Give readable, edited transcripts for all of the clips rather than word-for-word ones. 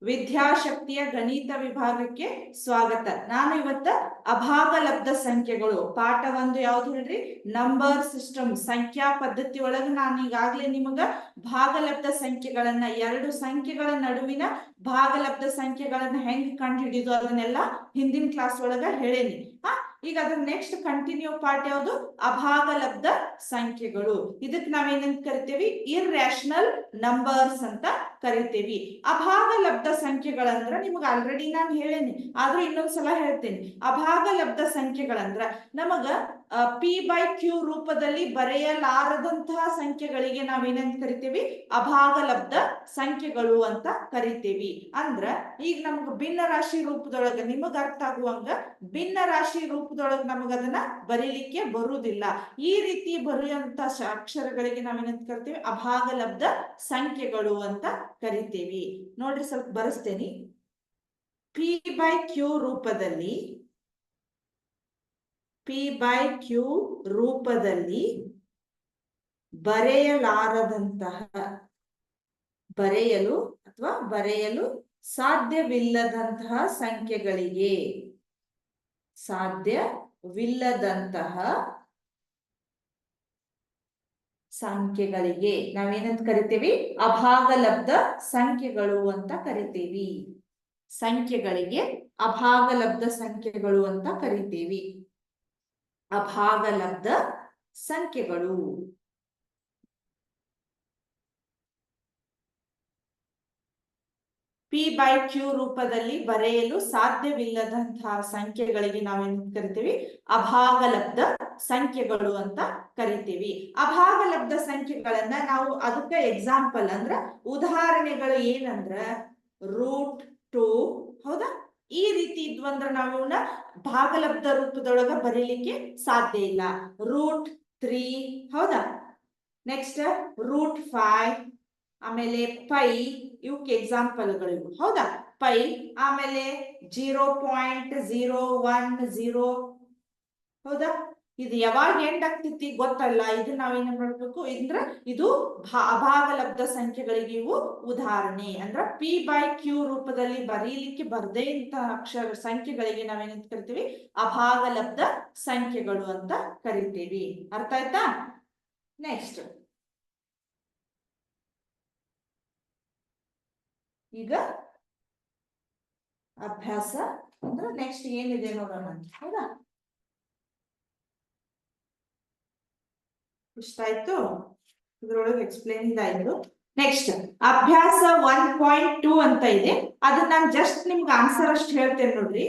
ವಿದ್ಯಾಶಕ್ತಿಯ ಗಣಿತ ವಿಭಾಗಕ್ಕೆ ಸ್ವಾಗತ. ನಾನು ಇವತ್ತ ಅಭಾಗಲಬ್ಧ ಸಂಖ್ಯೆಗಳು ಪಾಠ 1 ಯಾವ್ದು ಹೇಳ್ರಿ, ನಂಬರ್ ಸಿಸ್ಟಮ್, ಸಂಖ್ಯಾ ಪದ್ಧತಿ ಒಳಗೆ ನಾನು ಈಗಾಗಲೇ ನಿಮಗ ಭಾಗಲಬ್ಧ ಸಂಖ್ಯೆಗಳನ್ನ, ಎರಡು ಸಂಖ್ಯೆಗಳ ನಡುವಿನ ಭಾಗಲಬ್ಧ ಸಂಖ್ಯೆಗಳನ್ನ ಹೆಂಗ್ ಕಂಡು ಹಿಡಿದು ಅದನ್ನೆಲ್ಲ ಹಿಂದಿನ ಕ್ಲಾಸ್ ಒಳಗ ಹೇಳೇನಿ. ಈಗ ಅದ್ರ ನೆಕ್ಸ್ಟ್ ಕಂಟಿನ್ಯೂ ಪಾರ್ಟ್ ಯಾವುದು, ಅಭಾಗಲಬ್ಧ ಸಂಖ್ಯೆಗಳು. ಇದಕ್ಕೆ ನಾವೇನಂತ ಕರಿತೀವಿ, ಇರ್ರಾಷನಲ್ ನಂಬರ್ಸ್ ಅಂತ ಕರಿತೀವಿ. ಅಭಾಗಲಬ್ಧ ಸಂಖ್ಯೆಗಳಂದ್ರ ನಿಮ್ಗೆ ಆಲ್ರೆಡಿ ನಾನು ಹೇಳೇನಿ, ಆದ್ರೂ ಇನ್ನೊಂದ್ಸಲ ಹೇಳ್ತೇನೆ. ಅಭಾಗಲಬ್ಧ ಸಂಖ್ಯೆಗಳಂದ್ರ ನಮಗ P/Q ರೂಪದಲ್ಲಿ ಬರೆಯಲಾರದಂತಹ ಸಂಖ್ಯೆಗಳಿಗೆ ನಾವೇನಂತ ಕರಿತೀವಿ, ಅಭಾಗಲಬ್ಧ ಸಂಖ್ಯೆಗಳು ಅಂತ ಕರಿತೀವಿ. ಅಂದ್ರ ಈಗ ನಮ್ಗ ಭಿನ್ನ ರಾಶಿ ರೂಪದೊಳಗ ನಿಮಗ ಅರ್ಥ ಆಗುವಂಗ ಭಿನ್ನ ರಾಶಿ ರೂಪದೊಳಗ ನಮಗ ಅದನ್ನ ಬರೀಲಿಕ್ಕೆ ಬರುವುದಿಲ್ಲ. ಈ ರೀತಿ ಬರೆಯುವಂತ ಅಕ್ಷರಗಳಿಗೆ ನಾವೇನಂತ ಕರಿತೀವಿ, ಅಭಾಗಲಬ್ಧ ಸಂಖ್ಯೆಗಳು ಅಂತ ಕರಿತೀವಿ. ನೋಡ್ರಿ, ಸ್ವಲ್ಪ ಬರೆಸ್ತೇನೆ. P/Q ರೂಪದಲ್ಲಿ ಬರೆಯಲಾರದಂತಹ, ಬರೆಯಲು ಸಾಧ್ಯವಿಲ್ಲದಂತಹ ಸಂಖ್ಯೆಗಳಿಗೆ ನಾವೇನಂತ ಕರಿತೀವಿ, ಅಭಾಗಲಬ್ಧ ಸಂಖ್ಯೆಗಳು ಅಂತ ಕರಿತೀವಿ. ಸಂಖ್ಯೆಗಳಿಗೆ ಅಭಾಗಲಬ್ಧ ಸಂಖ್ಯೆಗಳು ಅಂತ ಕರಿತೀವಿ. ಅಭಾಗಲಬ್ಧ ಸಂಖ್ಯೆಗಳು. P/Q ರೂಪದಲ್ಲಿ ಬರೆಯಲು ಸಾಧ್ಯವಿಲ್ಲದಂತಹ ಸಂಖ್ಯೆಗಳಿಗೆ ನಾವೇನು ಕರಿತೀವಿ, ಅಭಾಗಲಬ್ಧ ಸಂಖ್ಯೆಗಳು ಅಂತ ಕರಿತೀವಿ. ಅಭಾಗಲಬ್ಧ ಸಂಖ್ಯೆಗಳನ್ನ ನಾವು ಅದಕ್ಕೆ ಎಕ್ಸಾಂಪಲ್ ಅಂದ್ರ ಉದಾಹರಣೆಗಳು ಏನಂದ್ರ √2, ಹೌದಾ? ಈ ರೀತಿ ಇದ್ವಂದ್ರ ನಾವು ಇವನ್ನ ಭಾಗಲಬ್ಧ ರೂಪದೊಳಗ ಬರೀಲಿಕ್ಕೆ ಸಾಧ್ಯ ಇಲ್ಲ. √3, ಹೌದಾ? ನೆಕ್ಸ್ಟ್ √5, ಆಮೇಲೆ ಪೈ, ಇವಕ್ಕೆ ಎಕ್ಸಾಂಪಲ್ಗಳಿವು, ಹೌದಾ? ಪೈ, ಆಮೇಲೆ 0.010, ಹೌದಾ? ಇದು ಯಾವಾಗ ಎಂಡ್ ಆಗ್ತೈತಿ ಗೊತ್ತಲ್ಲ. ಇದು ನಾವೇನ್ ಮಾಡ್ಬೇಕು ಅಂದ್ರೆ ಇದು ಅಭಾಗಲಬ್ಧ ಸಂಖ್ಯೆಗಳಿಗೆ ಇವು ಉದಾಹರಣೆ. ಅಂದ್ರ P/Q ರೂಪದಲ್ಲಿ ಬರೀಲಿಕ್ಕೆ ಬರ್ದೇ ಇಂತ ಅಕ್ಷರ ಸಂಖ್ಯೆಗಳಿಗೆ ನಾವೇನಂತ ಕರಿತೀವಿ, ಅಭಾಗಲಬ್ಧ ಸಂಖ್ಯೆಗಳು ಅಂತ ಕರಿತೀವಿ. ಅರ್ಥ ಆಯ್ತಾ? ನೆಕ್ಸ್ಟ್ ಈಗ ಅಭ್ಯಾಸ ಅಂದ್ರೆ ನೆಕ್ಸ್ಟ್ ಏನಿದೆ ನೋಡೋಣ, ಹೌದಾ? ಇಷ್ಟ ಆಯ್ತು, ಇದ್ರೊಳಗೆ ಎಕ್ಸ್ಪ್ಲೇನ್ ಇದಾಯ್ತು. ನೆಕ್ಸ್ಟ್ ಅಭ್ಯಾಸ 1.2 ಅಂತ ಇದೆ. ಅದನ್ನ ನಾನು ಜಸ್ಟ್ ನಿಮ್ಗೆ ಆನ್ಸರ್ ಅಷ್ಟು ಹೇಳ್ತೇನೆ ನೋಡ್ರಿ.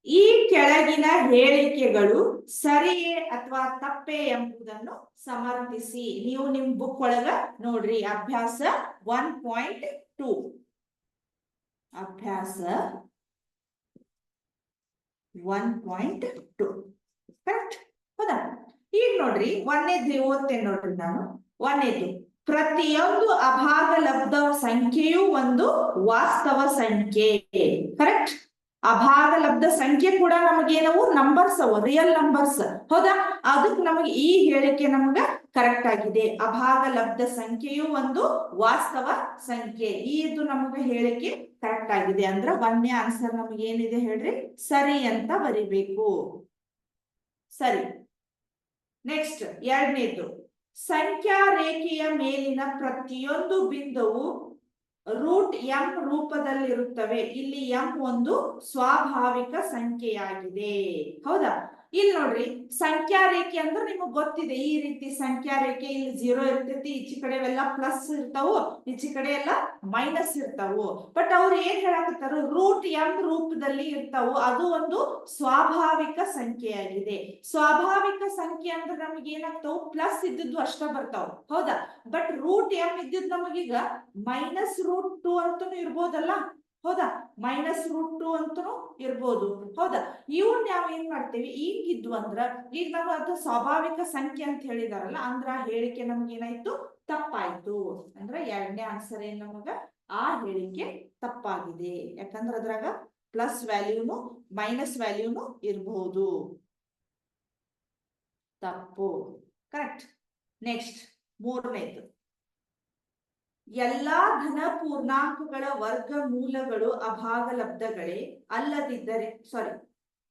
ಈ ಕೆಳಗಿನ ಹೇಳಿಕೆಗಳು ಸರಿಯೇ ಅಥವಾ ತಪ್ಪೇ ಎಂಬುದನ್ನು ಸಮರ್ಥಿಸಿ. ನೀವು ನಿಮ್ ಬುಕ್ ಒಳಗ ನೋಡ್ರಿ, ಅಭ್ಯಾಸ 1.2. ಅಭ್ಯಾಸ 1.2 ಕರೆಕ್ಟ್, ಹೌದಾ? ಈಗ ನೋಡ್ರಿ, ಒಂದೇದು ಓದ್ತೇನೆ ನೋಡ್ರಿ ನಾನು. ಒಂದೇದು, ಪ್ರತಿಯೊಂದು ಅಭಾಗಲಬ್ಧ ಸಂಖ್ಯೆಯು ಒಂದು ವಾಸ್ತವ ಸಂಖ್ಯೆ. ಕರೆಕ್ಟ್. ಅಭಾಗಲಬ್ಧ ಸಂಖ್ಯೆ ಕೂಡ ನಮಗೇನವು ನಂಬರ್ಸ್ ಅವ, ರಿಯಲ್ ನಂಬರ್ಸ್, ಹೌದಾ? ಅದಕ್ಕೆ ನಮಗೆ ಈ ಹೇಳಿಕೆ ನಮಗ ಕರೆಕ್ಟ್ ಆಗಿದೆ. ಅಭಾಗಲಬ್ಧ ಸಂಖ್ಯೆಯು ಒಂದು ವಾಸ್ತವ ಸಂಖ್ಯೆ, ಇದು ನಮಗೆ ಹೇಳಿಕೆ ಕರೆಕ್ಟ್ ಆಗಿದೆ. ಅಂದ್ರ ಒಂದನೇ ಆನ್ಸರ್ ನಮಗೆ ಏನಿದೆ ಹೇಳ್ರಿ, ಸರಿ ಅಂತ ಬರಿಬೇಕು. ಸರಿ. ನೆಕ್ಸ್ಟ್ ಎರಡನೇದು, ಸಂಖ್ಯಾ ರೇಖೆಯ ಮೇಲಿನ ಪ್ರತಿಯೊಂದು ಬಿಂದುವು √m ರೂಪದಲ್ಲಿರುತ್ತವೆ. ಇಲ್ಲಿ m ಒಂದು ಸ್ವಾಭಾವಿಕ ಸಂಖ್ಯೆಯಾಗಿದೆ, ಹೌದಾ? ಇಲ್ಲಿ ನೋಡ್ರಿ, ಸಂಖ್ಯಾ ರೇಖೆ ಅಂದ್ರೆ ನಿಮಗ್ ಗೊತ್ತಿದೆ, ಈ ರೀತಿ ಸಂಖ್ಯಾ ರೇಖೆ ಇಲ್ಲಿ 0 ಇರ್ತೈತಿ, ಈಚೆ ಕಡೆ ಎಲ್ಲ ಪ್ಲಸ್ ಇರ್ತಾವು, ಈಚೆ ಕಡೆ ಎಲ್ಲ ಮೈನಸ್ ಇರ್ತಾವು. ಬಟ್ ಅವ್ರು ಏನ್ ಹೇಳಕತ್ತಾರ, √m ರೂಪದಲ್ಲಿ ಇರ್ತಾವು, ಅದು ಒಂದು ಸ್ವಾಭಾವಿಕ ಸಂಖ್ಯೆಯಾಗಿದೆ. ಸ್ವಾಭಾವಿಕ ಸಂಖ್ಯೆ ಅಂದ್ರೆ ನಮಗೆ ಏನಾಗ್ತಾವು, ಪ್ಲಸ್ ಇದ್ದದ್ದು ಅಷ್ಟ ಬರ್ತಾವ, ಹೌದಾ? ಬಟ್ √m ಇದ್ದಿದ್ದು ನಮಗೀಗ -√2 ಅಂತನೂ ಇರ್ಬೋದಲ್ಲ, ಹೌದಾ? -√2 ಅಂತನೂ ಇರ್ಬೋದು, ಹೌದಾ? ಇವ್ನ ನಾವ್ ಏನ್ ಮಾಡ್ತೇವಿ, ಈಗಿದ್ವು ಅಂದ್ರ ಈಗ ನಾವು ಅದು ಸ್ವಾಭಾವಿಕ ಸಂಖ್ಯೆ ಅಂತ ಹೇಳಿದಾರಲ್ಲ, ಅಂದ್ರ ಆ ಹೇಳಿಕೆ ನಮ್ಗೆ ಏನಾಯ್ತು, ತಪ್ಪಾಯ್ತು. ಅಂದ್ರ ಎರಡನೇ ಆನ್ಸರ್ ಏನ್ ನಮಗ, ಆ ಹೇಳಿಕೆ ತಪ್ಪಾಗಿದೆ. ಯಾಕಂದ್ರ ಅದ್ರಾಗ ಪ್ಲಸ್ ವ್ಯಾಲ್ಯೂನು ಮೈನಸ್ ವ್ಯಾಲ್ಯೂನು ಇರಬಹುದು. ತಪ್ಪು. ಕರೆಕ್ಟ್. ನೆಕ್ಸ್ಟ್ ಮೂರನೇದು, ಎಲ್ಲಾ ಧನ ಪೂರ್ಣಾಂಕಗಳ ವರ್ಗಮೂಲಗಳು ಅಭಾಗಲಬ್ಧಗಳೇ ಅಲ್ಲದಿದ್ದರೆ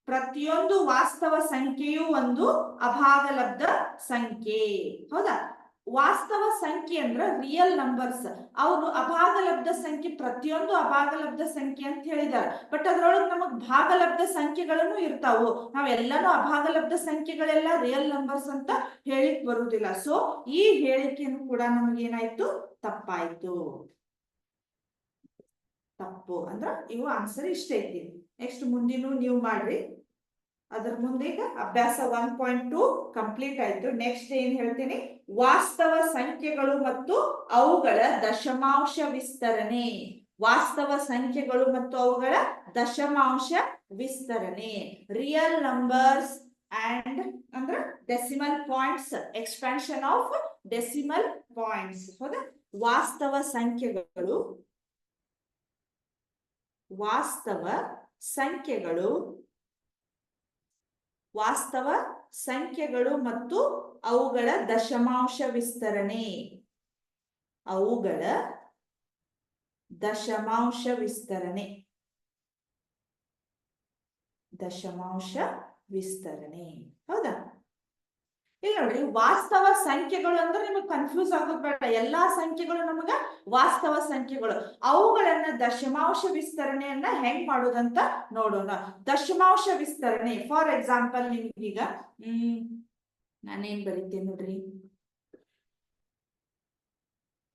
ಪ್ರತಿಯೊಂದು ವಾಸ್ತವ ಸಂಖ್ಯೆಯು ಒಂದು ಅಭಾಗಲಬ್ಧ ಸಂಖ್ಯೆ. ಹೌದಾ? ವಾಸ್ತವ ಸಂಖ್ಯೆ ಅಂದ್ರೆ ರಿಯಲ್ ನಂಬರ್ಸ್. ಅವರು ಅಭಾಗಲಬ್ಧ ಸಂಖ್ಯೆ, ಪ್ರತಿಯೊಂದು ಅಭಾಗಲಬ್ಧ ಸಂಖ್ಯೆ ಅಂತ ಹೇಳಿದಾರೆ. ಬಟ್ ಅದ್ರೊಳಗೆ ನಮಗ್ ಭಾಗಲಬ್ಧ ಸಂಖ್ಯೆಗಳನ್ನು ಇರ್ತಾವು. ನಾವೆಲ್ಲಾನು ಅಭಾಗಲಬ್ಧ ಸಂಖ್ಯೆಗಳೆಲ್ಲ ರಿಯಲ್ ನಂಬರ್ಸ್ ಅಂತ ಹೇಳಿಕ್ ಬರುವುದಿಲ್ಲ. ಸೊ ಈ ಹೇಳಿಕೆಯನ್ನು ಕೂಡ ನಮಗೇನಾಯ್ತು? ತಪ್ಪಾಯ್ತು. ತಪ್ಪು ಅಂದ್ರ ಇವು ಆನ್ಸರ್ ಇಷ್ಟ ಐತಿ. ನೆಕ್ಸ್ಟ್ ಮುಂದಿನ ನೀವು ಮಾಡ್ರಿ. ಅದ್ರ ಮುಂದೆ ಈಗ ಅಭ್ಯಾಸ 1.2 ಕಂಪ್ಲೀಟ್ ಆಯ್ತು. ನೆಕ್ಸ್ಟ್ ಏನ್ ಹೇಳ್ತೀನಿ? ವಾಸ್ತವ ಸಂಖ್ಯೆಗಳು ಮತ್ತು ಅವುಗಳ ದಶಮಾಂಶ ವಿಸ್ತರಣೆ. ವಾಸ್ತವ ಸಂಖ್ಯೆಗಳು ಮತ್ತು ಅವುಗಳ ದಶಮಾಂಶ ವಿಸ್ತರಣೆ. ರಿಯಲ್ ನಂಬರ್ಸ್ ಅಂಡ್ ಅಂದ್ರ decimal points, expansion of decimal points. ಹೌದಾ? ವಾಸ್ತವ ಸಂಖ್ಯೆಗಳು ಮತ್ತು ಅವುಗಳ ದಶಮಾಂಶ ವಿಸ್ತರಣೆ. ಹೌದಾ? ಇಲ್ಲಿ ನೋಡ್ರಿ, ವಾಸ್ತವ ಸಂಖ್ಯೆಗಳು ಅಂದ್ರೆ ನಿಮಗೆ ಕನ್ಫ್ಯೂಸ್ ಆಗೋದು ಬೇಡ. ಎಲ್ಲಾ ಸಂಖ್ಯೆಗಳು ನಮಗ ವಾಸ್ತವ ಸಂಖ್ಯೆಗಳು. ಅವುಗಳನ್ನ ದಶಮಾಂಶ ವಿಸ್ತರಣೆಯನ್ನ ಹೆಂಗ್ ಮಾಡೋದಂತ ನೋಡೋಣ. ದಶಮಾಂಶ ವಿಸ್ತರಣೆ ಫಾರ್ ಎಕ್ಸಾಂಪಲ್ ನಿಮ್ಗೀಗ ನಾನೇನ್ ಬರೀತೀನಿ ನೋಡ್ರಿ,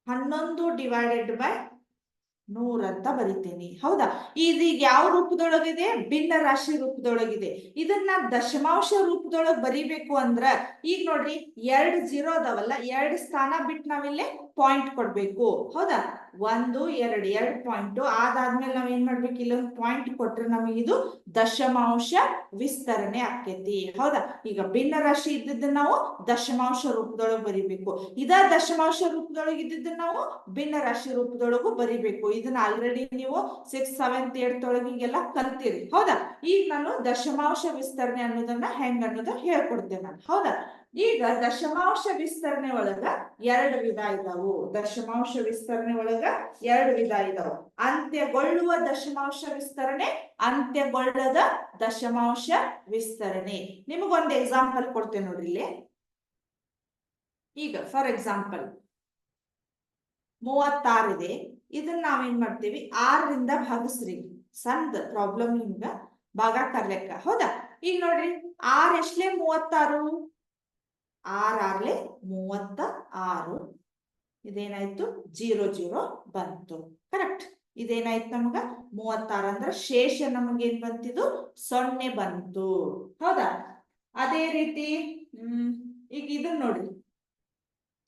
11/100 ಅಂತ ಬರಿತೀನಿ. ಹೌದಾ? ಇದೀಗ ಯಾವ ರೂಪದೊಳಗಿದೆ? ಭಿನ್ನ ರಾಶಿ ರೂಪದೊಳಗಿದೆ. ಇದನ್ನ ದಶಮಾಂಶ ರೂಪದೊಳಗೆ ಬರಿಬೇಕು ಅಂದ್ರ ಈಗ ನೋಡ್ರಿ, 2 0 ಅದಾವಲ್ಲ, 2 ಸ್ಥಾನ ಬಿಟ್ಟು ನಾವಿಲ್ಲಿ ಪಾಯಿಂಟ್ ಕೊಡ್ಬೇಕು. ಹೌದಾ? 1 2 ಪಾಯಿಂಟ್ ಆದಾದ್ಮೇಲೆ ನಾವ್ ಏನ್ ಮಾಡ್ಬೇಕು? ಇಲ್ಲೊಂದು ಪಾಯಿಂಟ್ ಕೊಟ್ರೆ ನಮಗೆ ಇದು ದಶಮಾಂಶ ವಿಸ್ತರಣೆ ಆಕೇತಿ. ಹೌದಾ? ಈಗ ಭಿನ್ನ ರಾಶಿ ಇದ್ದದ್ದನ್ನ ನಾವು ದಶಮಾಂಶ ರೂಪದೊಳಗೆ ಬರಿಬೇಕು. ಇದ ದಶಮಾಂಶ ರೂಪದೊಳಗೆ ಇದ್ದದ್ದನ್ನ ನಾವು ಭಿನ್ನ ರಾಶಿ ರೂಪದೊಳಗೂ ಬರಿಬೇಕು. ಇದನ್ನ ಆಲ್ರೆಡಿ ನೀವು 6th 7th 8th ಒಳಗಿಗೆಲ್ಲ ಕಲ್ತೀರಿ. ಹೌದಾ? ಈಗ ನಾನು ದಶಮಾಂಶ ವಿಸ್ತರಣೆ ಅನ್ನೋದನ್ನ ಹೆಂಗ್ ಅನ್ನೋದನ್ನ ಹೇಳ್ಕೊಡ್ತೇನೆ ನಾನು. ಹೌದಾ? ಈಗ ದಶಮಾಂಶ ವಿಸ್ತರಣೆ ಒಳಗ 2 ವಿಧ ಇದಾವು. ಅಂತ್ಯಗೊಳ್ಳುವ ದಶಮಾಂಶ ವಿಸ್ತರಣೆ, ಅಂತ್ಯಗೊಳ್ಳದ ದಶಮಾಂಶ ವಿಸ್ತರಣೆ. ನಿಮಗೊಂದು ಎಕ್ಸಾಂಪಲ್ ಕೊಡ್ತೇನೆ ನೋಡ್ರಿ ಇಲ್ಲಿ. ಈಗ ಫಾರ್ ಎಕ್ಸಾಂಪಲ್ 36 ಇದೆ. ಇದನ್ನ ನಾವೇನ್ ಮಾಡ್ತೀವಿ? 6ರಿಂದ ಭಾಗಿಸ್ರಿ. ಸಣ್ಣ ಪ್ರಾಬ್ಲಮ್ ನಿಮ್ಗ ಭಾಗಾಕಾರ ಲೆಕ್ಕ. ಹೌದಾ? ಈಗ ನೋಡ್ರಿ, 6 ಎಷ್ಟಲೇ 36? 6 36. ಇದೇನಾಯ್ತು? 0 0 ಬಂತು. ಕರೆಕ್ಟ್. ಇದೇನಾಯ್ತು ನಮಗ? 36 ಅಂದ್ರೆ ಶೇಷ ನಮಗೇನ್ ಬಂತಿದ್ದು? 0 ಬಂತು. ಹೌದಾ? ಅದೇ ರೀತಿ ಈಗ ಇದನ್ನ ನೋಡ್ರಿ,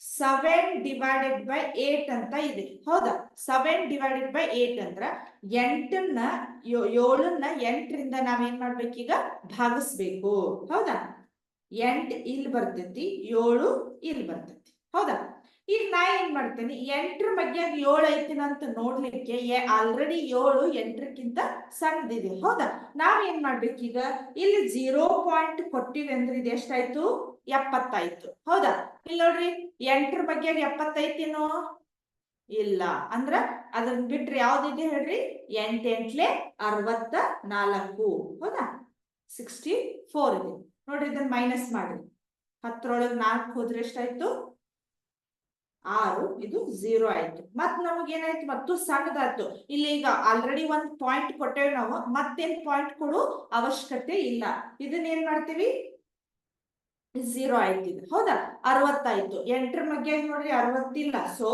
7/8 ಅಂತ ಇದೆ. ಹೌದಾ? 7/8 ಅಂದ್ರ 7ನ್ನ 8ರಿಂದ ನಾವೇನ್ ಮಾಡ್ಬೇಕೀಗ? ಭಾಗಿಸ್ಬೇಕು. ಹೌದಾ? 8 ಇಲ್ಲಿ ಬರ್ತೈತಿ, 7 ಇಲ್ಲಿ ಬರ್ತೈತಿ. ಹೌದಾ? ಈಗ ನಾ ಏನ್ ಮಾಡ್ತೇನೆ? 8ರ ಬಗ್ಗೆ 7 ಐತಿನಂತ ನೋಡ್ಲಿಕ್ಕೆ ಆಲ್ರೆಡಿ 7 8ಕ್ಕಿಂತ ಸಣ್ಣದಿದೆ. ಹೌದಾ? ನಾವೇನ್ ಮಾಡ್ಬೇಕೀಗ? ಇಲ್ಲಿ 0 ಪಾಯಿಂಟ್ ಕೊಟ್ಟಿವಿ ಅಂದ್ರೆ ಇದು ಎಷ್ಟಾಯ್ತು? 70 ಆಯ್ತು. ಹೌದಾ? ಇಲ್ಲಿ ನೋಡ್ರಿ, 8ರ ಬಗ್ಗೆ 70 ಐತೇನೋ? ಇಲ್ಲ. ಅಂದ್ರ ಅದನ್ನ ಬಿಟ್ರೆ ಯಾವ್ದಿದೆ ಹೇಳ್ರಿ? 8 8 64. ಹೌದಾ? 64 ಇದೆ. ನೋಡ್ರಿ, ಇದನ್ನ ಮೈನಸ್ ಮಾಡ್ರಿ. 10ರೊಳಗೆ 4 ಹೋದ್ರೆ ಎಷ್ಟಾಯ್ತು? 6. ಇದು 0 ಆಯ್ತು. ಮತ್ ನಮಗ್ ಏನಾಯ್ತು? ಮತ್ತು ಸಣ್ಣದಾಯ್ತು. ಇಲ್ಲಿ ಈಗ ಆಲ್ರೆಡಿ ಒಂದ್ ಪಾಯಿಂಟ್ ಕೊಟ್ಟೇವಿ ನಾವು. ಮತ್ತೇನ್ ಪಾಯಿಂಟ್ ಕೊಡು ಅವಶ್ಯಕತೆ ಇಲ್ಲ. ಇದನ್ನ ಏನ್ ಮಾಡ್ತೀವಿ? 0 ಆಯ್ತು. ಇದು ಹೌದಾ? 60 ಆಯ್ತು. 8ರ ಬಗ್ಗೆ ನೋಡ್ರಿ 60 ಇಲ್ಲ. ಸೊ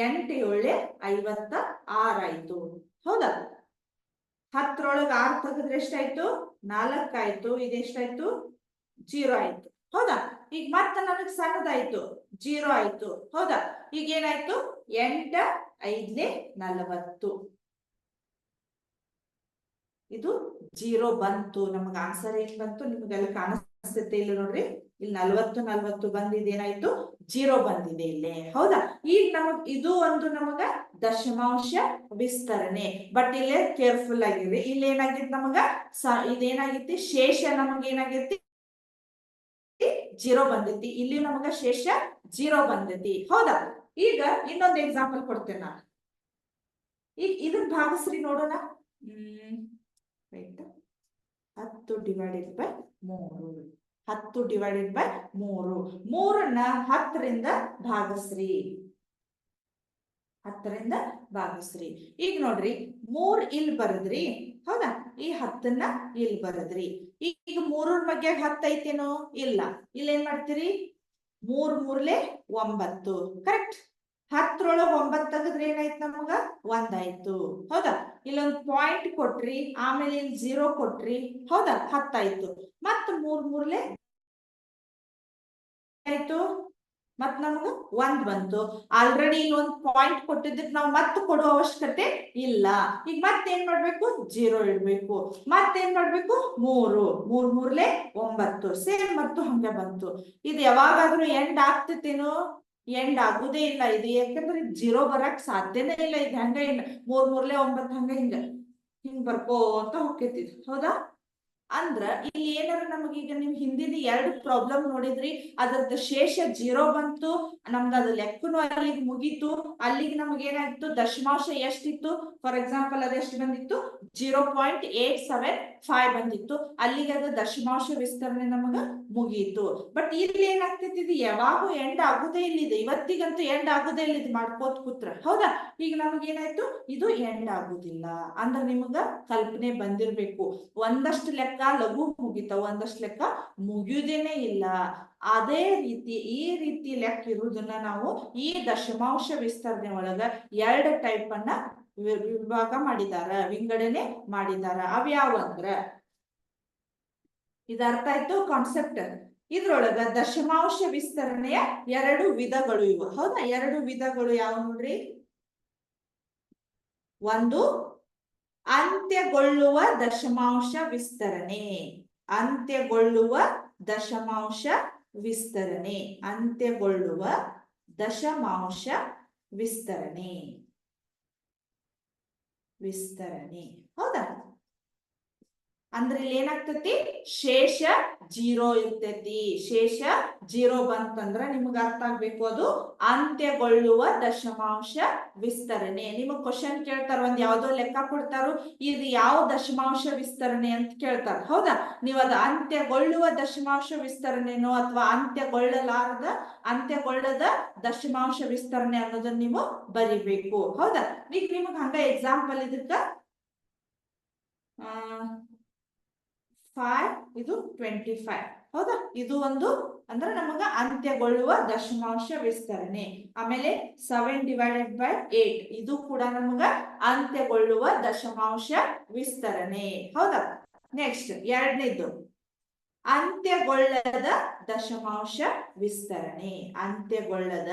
8 7 56 ಆಯ್ತು. ಹೌದಾ? 10ರೊಳಗೆ 6 ತೆಗೆದ್ರೆ ಎಷ್ಟಾಯ್ತು? 4 ಆಯ್ತು. ಇದೆಷ್ಟಾಯ್ತು? 0 ಆಯ್ತು. ಹೌದಾ? ಈಗ ಮತ್ತೆ ನನಗೆ ಸಣ್ಣದಾಯ್ತು, 0 ಆಯ್ತು. ಹೌದಾ? ಈಗ ಏನಾಯ್ತು? 8 5 40. ಇದು 0 ಬಂತು. ನಮಗ ಆನ್ಸರ್ ಏನ್ ಬಂತು? ನಿಮ್ಗೆಲ್ಲ ಕಾಣಿಸ್ತೈತೆ ಇಲ್ಲ ನೋಡ್ರಿ, ಇಲ್ಲಿ 40 40 ಬಂದಿದೆ. ಏನಾಯ್ತು? 0 ಬಂದಿದೆ ಇಲ್ಲಿ. ಹೌದಾ? ಈಗ ನಮಗ್ ಇದು ಒಂದು ನಮಗ ದಶಮಾಂಶ ವಿಸ್ತರಣೆ. ಬಟ್ ಇಲ್ಲೇ ಕೇರ್ಫುಲ್ ಆಗಿರಿ. ಇಲ್ಲಿ ಏನಾಗಿತ್ತು ನಮಗ? ಇದೇನಾಗಿತ್ತು? ಶೇಷ ನಮಗ ಏನಾಗೈತಿ? 0 ಬಂದೈತಿ. ಇಲ್ಲಿ ನಮಗ ಶೇಷ 0 ಬಂದೈತಿ. ಹೌದಾ? ಈಗ ಇನ್ನೊಂದು ಎಕ್ಸಾಂಪಲ್ ಕೊಡ್ತೇನೆ ನಾನು. ಈಗ ಇದನ್ನ ಭಾಗಿಸ್ರಿ ನೋಡೋಣ. 10 ಡಿವೈಡೆಡ್ ಬೈ 3. 10 divided by 3. 3ನ್ನ 10ರಿಂದ ಭಾಗಿಸ್ರಿ. 10ರಿಂದ ಭಾಗಿಸ್ರಿ. ಈಗ ನೋಡ್ರಿ 3 ಇಲ್ಲಿ ಬರದ್ರಿ, ಹೌದಾ? ಈ 10ನ್ನ ಇಲ್ಲಿ ಬರದ್ರಿ. ಈಗ 3 ಬಗ್ಗೆ 10 ಐತೇನೋ? ಇಲ್ಲ. ಇಲ್ಲಿ ಏನ್ ಮಾಡ್ತೀರಿ? 3 3 9. ಕರೆಕ್ಟ್. 10ರೊಳಗೆ 9 ತೆಗೆದ್ರೆ ಏನಾಯ್ತು ನಮಗ? 1 ಆಯ್ತು, ಹೌದಾ? ಇಲ್ಲೊಂದು ಪಾಯಿಂಟ್ ಕೊಟ್ರಿ, ಆಮೇಲೆ ಇಲ್ಲಿ 0 ಕೊಟ್ರಿ, ಹೌದಾ? 10 ಆಯ್ತು. ಮತ್ 3 3 ಆಯ್ತು, ಮತ್ ನಮಗ 1 ಬಂತು. ಆಲ್ರೆಡಿ ಇಲ್ಲಿ ಒಂದು ಪಾಯಿಂಟ್ ಕೊಟ್ಟಿದ್ದಕ್ಕೆ ನಾವು ಮತ್ತೆ ಕೊಡುವ ಅವಶ್ಯಕತೆ ಇಲ್ಲ. ಈಗ ಮತ್ತೇನ್ ಮಾಡ್ಬೇಕು? 0 ಇಡ್ಬೇಕು. ಮತ್ತೇನ್ ಮಾಡ್ಬೇಕು? 3 3 3 9. ಸೇಮ್ ಮತ್ತು ಹಂಗೆ ಬಂತು. ಇದು ಯಾವಾಗಾದ್ರೂ ಎಂಡ್ ಆಗ್ತತೇನೋ? ಎಂಡ್ ಆಗುದೇ ಇಲ್ಲ ಇದು, ಯಾಕಂದ್ರೆ 0 ಬರಕ್ ಸಾಧ್ಯನೇ ಇಲ್ಲ. ಇದು ಹಂಗ 3 3 9 ಹಂಗ ಹಿಂಗ್ ಬರ್ಕೋಂತ ಹೋಗ್ತೈತಿ, ಹೌದಾ? ಅಂದ್ರ ಇಲ್ಲಿ ಏನಾರ ನಮಗೀಗ ನೀವು ಹಿಂದಿನ 2 ಪ್ರಾಬ್ಲಮ್ ನೋಡಿದ್ರಿ, ಅದರದ ಶೇಷ 0 ಬಂತು, ನಮ್ದು ಅದು ಲೆಕ್ಕನು ಅಲ್ಲಿಗೆ ಮುಗೀತು. ಅಲ್ಲಿಗೆ ನಮ್ಗೆ ಏನಾಯ್ತು? ದಶಮಾಂಶ ಎಷ್ಟಿತ್ತು? ಫಾರ್ ಎಕ್ಸಾಂಪಲ್ ಅದೆಷ್ಟು ಬಂದಿತ್ತು? 0.875 ಬಂದಿತ್ತು. ಅಲ್ಲಿಗೆ ಅದು ದಶಮಾಂಶ ವಿಸ್ತರಣೆ ನಮಗ ಮುಗೀತು. ಬಟ್ ಇಲ್ಲಿ ಏನಾಗ್ತೈತಿ? ಇದು ಯಾವಾಗೂ ಎಂಡ್ ಆಗುದೇ ಇಲ್ಲಿದೆ. ಇವತ್ತಿಗಂತೂ ಎಂಡ್ ಆಗುದೇ ಇಲ್ಲ ಇದು ಮಾಡ್ಕೋತ ಕೂತ್ರ, ಹೌದಾ? ಈಗ ನಮಗೇನಾಯ್ತು? ಇದು ಎಂಡ್ ಆಗುದಿಲ್ಲ. ಅಂದ್ರೆ ನಿಮಗ ಕಲ್ಪನೆ ಬಂದಿರ್ಬೇಕು, ಒಂದಷ್ಟು ಲೆಕ್ಕ ಲಘು ಮುಗಿತಾವ, ಒಂದಷ್ಟು ಲೆಕ್ಕ ಮುಗಿಯುವುದೇನೆ ಇಲ್ಲ. ಅದೇ ರೀತಿ ಈ ರೀತಿ ಲೆಕ್ಕ ಇರುವುದನ್ನ ನಾವು ಈ ದಶಮಾಂಶ ವಿಸ್ತರಣೆ ಒಳಗ 2 ಟೈಪ್ ಅನ್ನ ವಿಭಾಗ ಮಾಡಿದಾರ, ವಿಂಗಡಣೆ ಮಾಡಿದಾರ. ಅವ್ಯಾವ ಅಂದ್ರ, ಇದು ಅರ್ಥ ಆಯ್ತು ಕಾನ್ಸೆಪ್ಟ್? ಇದ್ರೊಳಗ ದಶಮಾಂಶ ವಿಸ್ತರಣೆಯ 2 ವಿಧಗಳು ಇವು, ಹೌದಾ? 2 ವಿಧಗಳು ಯಾವ ನೋಡ್ರಿ? ಒಂದು ಅಂತ್ಯಗೊಳ್ಳುವ ದಶಮಾಂಶ ವಿಸ್ತರಣೆ. ಅಂತ್ಯಗೊಳ್ಳುವ ದಶಮಾಂಶ ವಿಸ್ತರಣೆ. ಅಂತ್ಯಗೊಳ್ಳುವ ದಶಮಾಂಶ ವಿಸ್ತರಣೆ. ಹೌದಾ? ಅಂದ್ರೆ ಇಲ್ಲಿ ಏನಾಗ್ತತಿ? ಶೇಷ 0 ಇರ್ತೈತಿ. ಶೇಷ 0 ಬಂತಂದ್ರ ನಿಮ್ಗ ಅರ್ಥ ಆಗ್ಬೇಕು, ಅದು ಅಂತ್ಯಗೊಳ್ಳುವ ದಶಮಾಂಶ ವಿಸ್ತರಣೆ. ನಿಮಗ್ ಕ್ವಶನ್ ಕೇಳ್ತಾರ, ಒಂದ್ ಯಾವ್ದೋ ಲೆಕ್ಕ ಕೊಡ್ತಾರೋ, ಇದು ಯಾವ ದಶಮಾಂಶ ವಿಸ್ತರಣೆ ಅಂತ ಕೇಳ್ತಾರ, ಹೌದಾ? ನೀವು ಅದು ಅಂತ್ಯಗೊಳ್ಳುವ ದಶಮಾಂಶ ವಿಸ್ತರಣೆನೋ ಅಥವಾ ಅಂತ್ಯಗೊಳ್ಳದ ದಶಮಾಂಶ ವಿಸ್ತರಣೆ ಅನ್ನೋದನ್ನ ನೀವು ಬರಿಬೇಕು, ಹೌದಾ? ಈಗ ನಿಮಗ್ ಹಂಗ ಎಕ್ಸಾಂಪಲ್ ಇದಕ್ಕ 5 ಇದು 25, ಹೌದಾ? ಇದು ಒಂದು ಅಂದ್ರೆ ನಮಗ ಅಂತ್ಯಗೊಳ್ಳುವ ದಶಮಾಂಶ ವಿಸ್ತರಣೆ. ಆಮೇಲೆ 7 ಡಿವೈಡೆಡ್ ಬೈ 8 ಇದು ಕೂಡ ನಮಗ ಅಂತ್ಯಗೊಳ್ಳುವ ದಶಮಾಂಶ ವಿಸ್ತರಣೆ, ಹೌದಾ? ನೆಕ್ಸ್ಟ್ ಎರಡನೇದು ಅಂತ್ಯಗೊಳ್ಳದ ದಶಮಾಂಶ ವಿಸ್ತರಣೆ. ಅಂತ್ಯಗೊಳ್ಳದ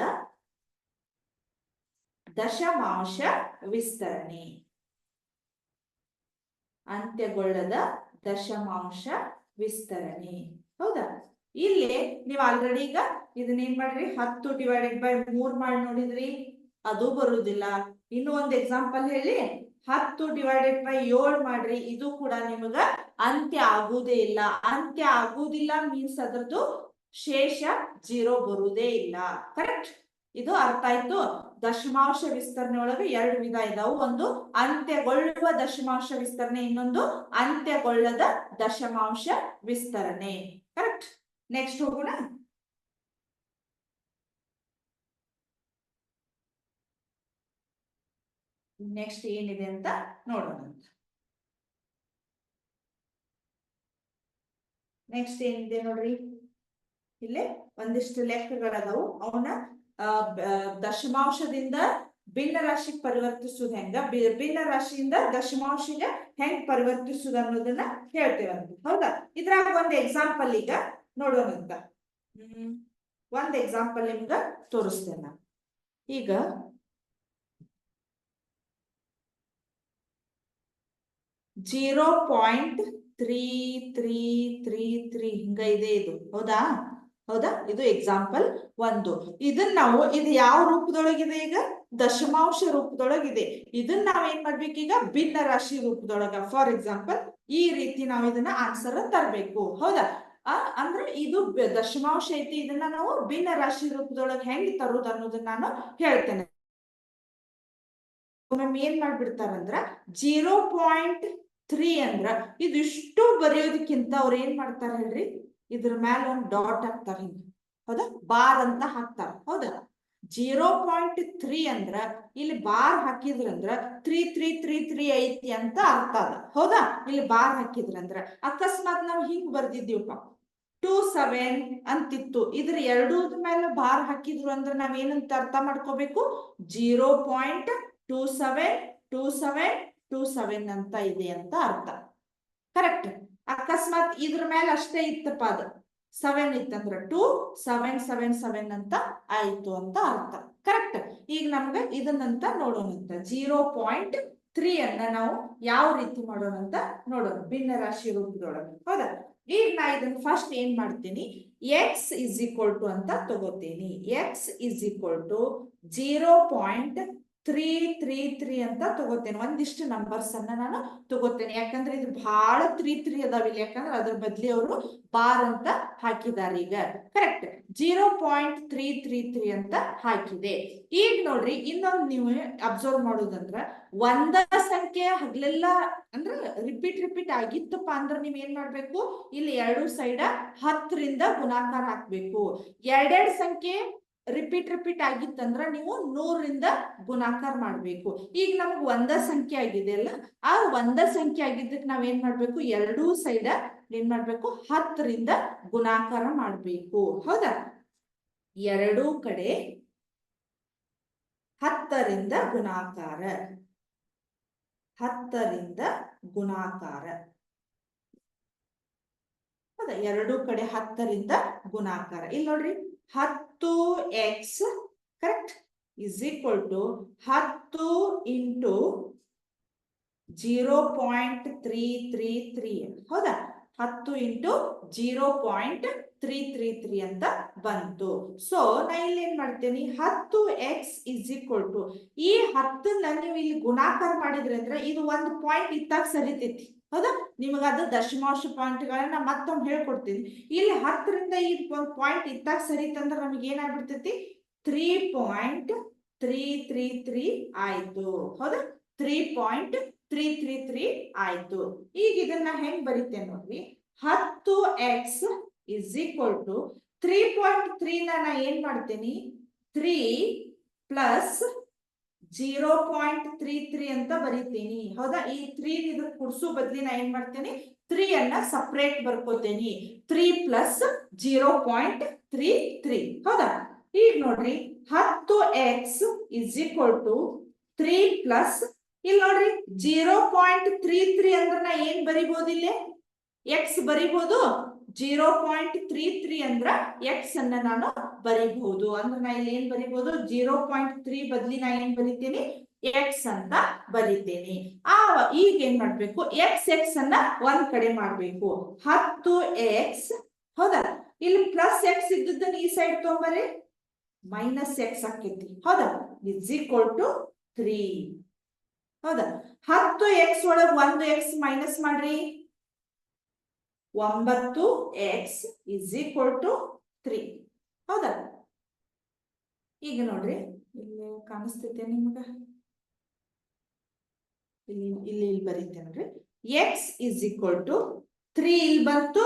ದಶಮಾಂಶ ವಿಸ್ತರಣೆ. ಅಂತ್ಯಗೊಳ್ಳದ ದಶಮಾಂಶ ವಿಸ್ತರಣೆ, ಹೌದಾ? ಇಲ್ಲಿ ನೀವು ಆಲ್ರೆಡಿ ಈಗ ಇದನ್ನೇನ್ ಮಾಡ್ರಿ? 10 ಡಿವೈಡೆಡ್ ಬೈ 3 ಮಾಡಿ ನೋಡಿದ್ರಿ, ಅದು ಬರುದಿಲ್ಲ. ಇನ್ನು ಒಂದು ಎಕ್ಸಾಂಪಲ್ ಹೇಳಿ, 10 ಡಿವೈಡೆಡ್ ಬೈ 7 ಮಾಡ್ರಿ, ಇದು ಕೂಡ ನಿಮಗ ಅಂತ್ಯ ಆಗುವುದೇ ಇಲ್ಲ. ಅಂತ್ಯ ಆಗುವುದಿಲ್ಲ ಮೀನ್ಸ್ ಅದರದ್ದು ಶೇಷ 0 ಬರುವುದೇ ಇಲ್ಲ. ಕರೆಕ್ಟ್? ಇದು ಅರ್ಥ ಆಯ್ತು? ದಶಮಾಂಶ ವಿಸ್ತರಣೆ ಒಳಗೆ 2 ವಿಧ ಇದಾವು. ಒಂದು ಅಂತ್ಯಗೊಳ್ಳುವ ದಶಮಾಂಶ ವಿಸ್ತರಣೆ, ಇನ್ನೊಂದು ಅಂತ್ಯಗೊಳ್ಳದ ದಶಮಾಂಶ ವಿಸ್ತರಣೆ. ಕರೆಕ್ಟ್? ನೆಕ್ಸ್ಟ್ ಹೋಗೋಣ. ನೆಕ್ಸ್ಟ್ ಏನಿದೆ ಅಂತ ನೋಡೋಣ. ನೆಕ್ಸ್ಟ್ ಏನಿದೆ ನೋಡ್ರಿ, ಇಲ್ಲಿ ಒಂದಿಷ್ಟು ಲೆಕ್ಕಗಳದಾವು. ಅವನ್ನ ದಶಮಾಂಶದಿಂದ ಭಿನ್ನ ರಾಶಿಗೆ ಪರಿವರ್ತಿಸುವುದು ಹೆಂಗ, ಭಿನ್ನ ರಾಶಿಯಿಂದ ದಶಮಾಂಶಗೆ ಹೆಂಗ್ ಪರಿವರ್ತಿಸುವುದು ಅನ್ನೋದನ್ನ ಹೇಳ್ತೇವಂತ, ಹೌದಾ? ಇದ್ರಾಗ ಒಂದು ಎಕ್ಸಾಂಪಲ್ ಈಗ ನೋಡೋಣ ಅಂತ. ಒಂದ್ ಎಕ್ಸಾಂಪಲ್ ನಿಮ್ಗ ತೋರಿಸ್ತೇನೆ ನಾನು. ಈಗ 0.3333 ಹಿಂಗ ಇದೆ ಇದು, ಹೌದಾ? ಹೌದಾ? ಇದು ಎಕ್ಸಾಂಪಲ್ 1. ಇದನ್ನ ನಾವು, ಇದು ಯಾವ ರೂಪದೊಳಗಿದೆ? ಈಗ ದಶಮಾಂಶ ರೂಪದೊಳಗಿದೆ. ಇದನ್ನ ನಾವ್ ಏನ್ ಮಾಡ್ಬೇಕೀಗ? ಭಿನ್ನ ರಾಶಿ ರೂಪದೊಳಗ. ಫಾರ್ ಎಕ್ಸಾಂಪಲ್ ಈ ರೀತಿ ನಾವು ಇದನ್ನ ಆನ್ಸರ್ ತರಬೇಕು, ಹೌದಾ? ಅಂದ್ರೆ ಇದು ದಶಮಾಂಶ ಐತಿ. ಇದನ್ನ ನಾವು ಭಿನ್ನ ರಾಶಿ ರೂಪದೊಳಗೆ ಹೆಂಗ್ ತರುವುದು ಅನ್ನೋದನ್ನ ನಾನು ಹೇಳ್ತೇನೆ. ಒಮ್ಮೆ ಏನ್ ಮಾಡ್ಬಿಡ್ತಾರಂದ್ರ 0.3 ಅಂದ್ರ ಇದಿಷ್ಟು ಬರೆಯೋದಕ್ಕಿಂತ ಅವ್ರ ಏನ್ ಮಾಡ್ತಾರ ಹೇಳ್ರಿ, ಇದ್ರ ಮೇಲೆ ಒಂದು ಡಾಟ್ ಹಾಕ್ತಾರ, ಹಿಂಗ ಹೌದಾ, ಬಾರ್ ಅಂತ ಹಾಕ್ತಾರ, ಹೌದಾ. 0.3 ಅಂದ್ರ ಇಲ್ಲಿ ಬಾರ್ ಹಾಕಿದ್ರಂದ್ರ 3333 ಐತಿ ಅಂತ ಅರ್ಥ ಅದ, ಹೌದಾ. ಇಲ್ಲಿ ಬಾರ್ ಹಾಕಿದ್ರಂದ್ರ ಅಕಸ್ಮಾತ್ ನಾವ್ ಹಿಂಗ್ ಬರ್ದಿದ್ದೀವಪ್ಪ 27 ಅಂತಿತ್ತು, ಇದ್ರ ಎರಡೂ ಮೇಲೆ ಬಾರ್ ಹಾಕಿದ್ರು ಅಂದ್ರೆ ನಾವ್ ಏನಂತ ಅರ್ಥ ಮಾಡ್ಕೋಬೇಕು, 0.272727 ಅಂತ ಇದೆ ಅಂತ ಅರ್ಥ. ಕರೆಕ್ಟ್. ಅಕಸ್ಮಾತ್ ಇದ್ರ ಮೇಲೆ ಅಷ್ಟೇ ಇತ್ತಪ್ಪ, ಅದು 7 ಇತ್ತಂದ್ರ 2777 ಅಂತ ಆಯ್ತು ಅಂತ ಅರ್ಥ. ಕರೆಕ್ಟ್. ಈಗ ನಮ್ಗೆ ಇದನ್ನಂತ ನೋಡೋಣಂತ 0.3 ಅನ್ನ ನಾವು ಯಾವ ರೀತಿ ಮಾಡೋಣ ಅಂತ ನೋಡೋಣ ಭಿನ್ನ ರಾಶಿ ರೂಪದೊಳಗೆ, ಹೌದಾ. ಈಗ ನಾ ಇದನ್ನ ಫಸ್ಟ್ ಏನ್ ಮಾಡ್ತೀನಿ, ಎಕ್ಸ್ ಇಸ್ ಈಕ್ವಲ್ ಟು ಅಂತ ತಗೋತೀನಿ. ಎಕ್ಸ್ ಇಸ್ ಈಕ್ವಲ್ ಟು 0.333 ಅಂತ ತಗೋತೇನೆ. ಒಂದಿಷ್ಟು ನಂಬರ್ಸ್ ಅನ್ನ ನಾನು ತಗೋತೇನೆ, ಯಾಕಂದ್ರೆ ಇದು ಬಹಳ 3 ಅದಾವಿಲ್ಲ, ಯಾಕಂದ್ರೆ ಅದ್ರ ಬದ್ಲಿ ಅವರು ಬಾರ್ ಅಂತ ಹಾಕಿದ್ದಾರೆ. ಈಗ ಕರೆಕ್ಟ್ 0.333 ಅಂತ ಹಾಕಿದೆ. ಈಗ ನೋಡ್ರಿ, ಇನ್ನೊಂದು ನೀವು ಅಬ್ಸರ್ವ್ ಮಾಡೋದಂದ್ರ ಒಂದ ಸಂಖ್ಯೆ ಹಗ್ಲೆಲ್ಲ ಅಂದ್ರ ರಿಪೀಟ್ ಆಗಿತ್ತಪ್ಪ ಅಂದ್ರೆ ನೀವ್ ಏನ್ ಮಾಡ್ಬೇಕು, ಇಲ್ಲಿ ಎರಡು ಸೈಡ 10ರಿಂದ ಗುಣಾಕಾರ ಹಾಕ್ಬೇಕು. ಎರಡೆರಡು ಸಂಖ್ಯೆ ರಿಪೀಟ್ ಆಗಿತ್ತಂದ್ರ ನೀವು 100ರಿಂದ ಗುಣಾಕಾರ ಮಾಡ್ಬೇಕು. ಈಗ ನಮ್ಗೆ ಒಂದ ಸಂಖ್ಯೆ ಆಗಿದೆ ಅಲ್ಲ, ಆ ಒಂದ ಸಂಖ್ಯೆ ಆಗಿದ್ದಕ್ಕೆ ನಾವ್ ಏನ್ ಮಾಡ್ಬೇಕು, ಎರಡೂ ಸೈಡ ಏನ್ ಮಾಡ್ಬೇಕು, 10ರಿಂದ ಗುಣಾಕಾರ ಮಾಡ್ಬೇಕು, ಹೌದಾ. ಎರಡೂ ಕಡೆ 10ರಿಂದ ಗುಣಾಕಾರ, 10ರಿಂದ ಗುಣಾಕಾರ, ಹೌದಾ. ಎರಡೂ ಕಡೆ 10ರಿಂದ ಗುಣಾಕಾರ. ಇಲ್ಲಿ ನೋಡ್ರಿ 10x correct is equal to 10 into 0.333, ಹೌದಾ. 10 ಇಂಟು 0.333 ಅಂತ ಬಂತು. ಸೊ ನಾ ಇಲ್ಲಿ ಏನ್ ಮಾಡ್ತೇನೆ, 10x ಇಸ್ ಈಕ್ವಲ್ ಟು ಈ 10ನ್ನ ನೀವು ಇಲ್ಲಿ ಗುಣಾಕಾರ ಮಾಡಿದ್ರಿ ಅಂದ್ರೆ ಇದು ಒಂದು ಪಾಯಿಂಟ್ ಇತ್ತಾಗ ಸರಿತೈತಿ, ಹೌದಾ. ನಿಮಗ ಅದು ದಶಮಾಂಶ ಪಾಯಿಂಟ್ಗಳನ್ನ ಮತ್ತೊಮ್ಮೆ ಹೇಳ್ಕೊಡ್ತೀನಿ. ಇಲ್ಲಿ 10ರಿಂದ ಈ ಒಂದು ಪಾಯಿಂಟ್ ಇತ್ತಾಗ ಸರಿತಂದ್ರೆ ನಮಗೆ ಏನಾಗ್ಬಿಡ್ತೈತಿ, 3.333 ಆಯ್ತು, ಹೌದಾ. 3.333 ಆಯ್ತು. ಈಗ ಇದನ್ನ ಹೆಂಗ್ ಬರೀತೇನೆ ನೋಡ್ರಿ, 10x ಇಸ್ ಈಕ್ವಲ್ ಟು 3.3 ನಾ ಏನ್ ಮಾಡ್ತೇನಿ, 3 ಪ್ಲಸ್ 0.33 ಅಂತ ಬರೀತೀನಿ, ಹೌದಾ. ಈ 3 ಇದ್ರ ಕುಡ್ಸು ಬದ್ಲಿ ನಾ ಏನ್ ಮಾಡ್ತೇನೆ, 3 ಅನ್ನ ಸಪರೇಟ್ ಬರ್ಕೋತೇನಿ, 3 ಪ್ಲಸ್ 0.33, ಹೌದಾ. ಈಗ ನೋಡ್ರಿ 10x is equal to 3 plus ಇಲ್ಲಿ ನೋಡ್ರಿ 0.33 ಅಂದ್ರೆ ನಾ ಏನ್ ಬರಿಬಹುದು, ಇಲ್ಲಿ ಎಕ್ಸ್ ಬರಿಬಹುದು. 0.33 ಅಂದ್ರ ಎಕ್ಸ್ ಅನ್ನ ನಾನು ಬರಿಬಹುದು. ಅಂದ್ರೆ ನಾ ಇಲ್ಲಿ ಏನ್ ಬರಿಬಹುದು, 0.3 ಬದ್ಲಿ ನಾ ಏನ್ ಬರಿತೀನಿ, ಎಕ್ಸ್ ಅಂತ ಬರಿತೇನೆ. ಈಗ ಏನ್ ಮಾಡ್ಬೇಕು, ಎಕ್ಸ್ ಅನ್ನ ಒಂದ್ ಕಡೆ ಮಾಡ್ಬೇಕು. 10x, ಹೌದಾ. ಇಲ್ಲಿ ಪ್ಲಸ್ ಎಕ್ಸ್ ಇದ್ದದ್ದನ್ನ ಈ ಸೈಡ್ ತಗೊಂಬರಿ, ಮೈನಸ್ ಎಕ್ಸ್ ಆಕೈತಿ, ಹೌದಾ. ಇಸ್ ಈಕ್ವಲ್ ಟು 3, ಹೌದಾ. 10x ಒಳಗೆ 1x ಮೈನಸ್ ಮಾಡ್ರಿ, 9x ಇಸ್ ಈಕ್ವಲ್ ಟು 3, ಹೌದಾ. ಈಗ ನೋಡ್ರಿ ಇಲ್ಲಿ ಕಾಣಿಸ್ತೈತೆ ನಿಮ್ಗ, ಇಲ್ಲಿ ಬರೀತೇನ್ರಿ, x ಇಸ್ ಈಕ್ವಲ್ ಟು 3 ಇಲ್ಲಿ ಬಂತು.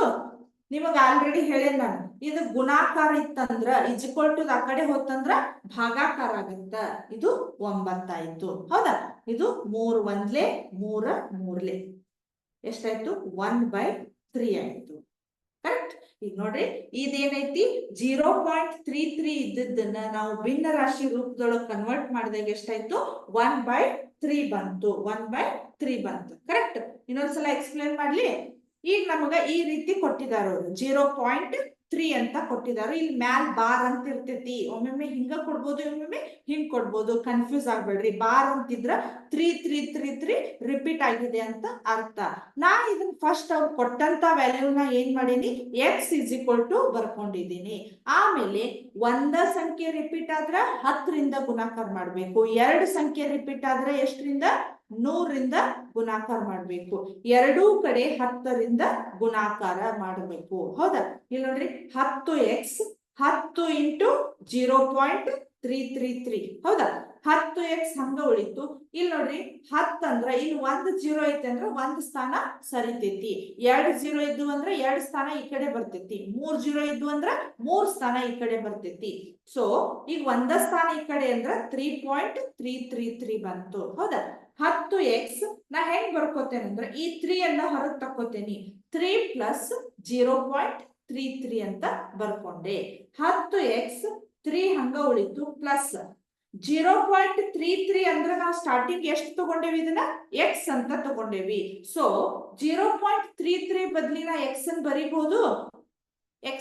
ನಿಮಗ ಆಲ್ರೆಡಿ ಹೇಳೇನ್ ನಾನು, ಇದು ಗುಣಾಕಾರ ಇತ್ತಂದ್ರ ಇಸ್ ಈಕ್ವಲ್ ಟು ಆ ಕಡೆ ಹೋತಂದ್ರ ಭಾಗಾಕಾರ ಆಗತ್ತ. ಇದು 9 ಆಯ್ತು, ಹೌದಾ. ಇದು 3 1 3 3 ಎಷ್ಟಾಯ್ತು, 1/3 ಆಯ್ತು. ಕರೆಕ್ಟ್. ಈಗ ನೋಡ್ರಿ ಇದೇನೈತಿ, 0.33 ಇದ್ದದ್ದನ್ನ ನಾವು ಭಿನ್ನ ರಾಶಿ ರೂಪದೊಳಗೆ ಕನ್ವರ್ಟ್ ಮಾಡಿದಾಗ ಎಷ್ಟಾಯ್ತು, 1/3 ಬಂತು, 1/3 ಬಂತು. ಕರೆಕ್ಟ್. ಇನ್ನೊಂದ್ಸಲ ಎಕ್ಸ್ಪ್ಲೇನ್ ಮಾಡ್ಲಿ. ಈಗ ನಮಗ ಈ ರೀತಿ ಕೊಟ್ಟಿದ್ದಾರೆ ಅವರು, 0.3 ಅಂತ ಕೊಟ್ಟಿದ್ದಾರೆ. ಇಲ್ಲಿ ಮ್ಯಾಲ್ ಬಾರ್ ಅಂತ ಇರ್ತೈತಿ, ಒಮ್ಮೊಮ್ಮೆ ಹಿಂಗ ಕೊಡ್ಬೋದು, ಒಮ್ಮೊಮ್ಮೆ ಹಿಂಗ್ ಕೊಡ್ಬೋದು, ಕನ್ಫ್ಯೂಸ್ ಆಗ್ಬೇಡ್ರಿ. ಬಾರ್ ಅಂತಿದ್ರ 3333 ರಿಪೀಟ್ ಆಗಿದೆ ಅಂತ ಅರ್ಥ. ನಾ ಇದನ್ನ ಫಸ್ಟ್ ಅವ್ರು ಕೊಟ್ಟಂತ ವ್ಯಾಲ್ಯೂನ ಏನ್ ಮಾಡೀನಿ, ಎಕ್ಸ್ ಇಸ್ ಈಕ್ವಲ್ ಟು ಬರ್ಕೊಂಡಿದ್ದೀನಿ. ಆಮೇಲೆ ಒಂದ ಸಂಖ್ಯೆ ರಿಪೀಟ್ ಆದ್ರ 10ರಿಂದ ಗುಣಾಕಾರ ಮಾಡ್ಬೇಕು, ಎರಡು ಸಂಖ್ಯೆ ರಿಪೀಟ್ ಆದ್ರೆ ಎಷ್ಟರಿಂದ, 100ರಿಂದ ಗುಣಾಕಾರ ಮಾಡ್ಬೇಕು. ಎರಡೂ ಕಡೆ 10ರಿಂದ ಗುಣಾಕಾರ ಮಾಡಬೇಕು. ಹೌದಾ? ಇಲ್ಲಿ ನೋಡ್ರಿ 10x 10 ಇಂಟು 0.333. ಹೌದಾ? 10x ಹಂಗ ಉಳಿತು. ಇಲ್ಲಿ ನೋಡ್ರಿ 10 ಅಂದ್ರ ಇಲ್ಲಿ 1 0 ಐತೆ ಅಂದ್ರ 1 ಸ್ಥಾನ ಸರಿತೈತಿ. 2 0 ಇದ್ದು ಅಂದ್ರ 2 ಸ್ಥಾನ ಈ ಕಡೆ ಬರ್ತೈತಿ. 3 0 ಇದ್ದು ಅಂದ್ರ 3 ಸ್ಥಾನ ಈ ಕಡೆ ಬರ್ತೈತಿ. ಸೊ ಈಗ 1 ಸ್ಥಾನ ಈ ಕಡೆ ಅಂದ್ರ 3.333 ಬಂತು. ಹೌದಾ? 10x ನಾ ಹೆಂಗ್ ಬರ್ಕೋತೇನೆ ಅಂದ್ರ ಈ 3 ಅನ್ನ ಹೊರಗೆ ತಕ್ಕೋತೇನಿ. 3 ಪ್ಲಸ್ 0.33 ಅಂತ ಬರ್ಕೊಂಡೆ. 10x 3 ಹಂಗ ಉಳಿತು ಪ್ಲಸ್ 0.33 ಅಂದ್ರೆ ನಾವು ಸ್ಟಾರ್ಟಿಂಗ್ ಎಷ್ಟು ತಗೊಂಡೇವಿ? ಇದನ್ನ x ಅಂತ ತಗೊಂಡೇವಿ. ಸೊ 0.33 ಬದ್ಲಿ ನಾ x ಅನ್ನು ಬರೀಬಹುದು x.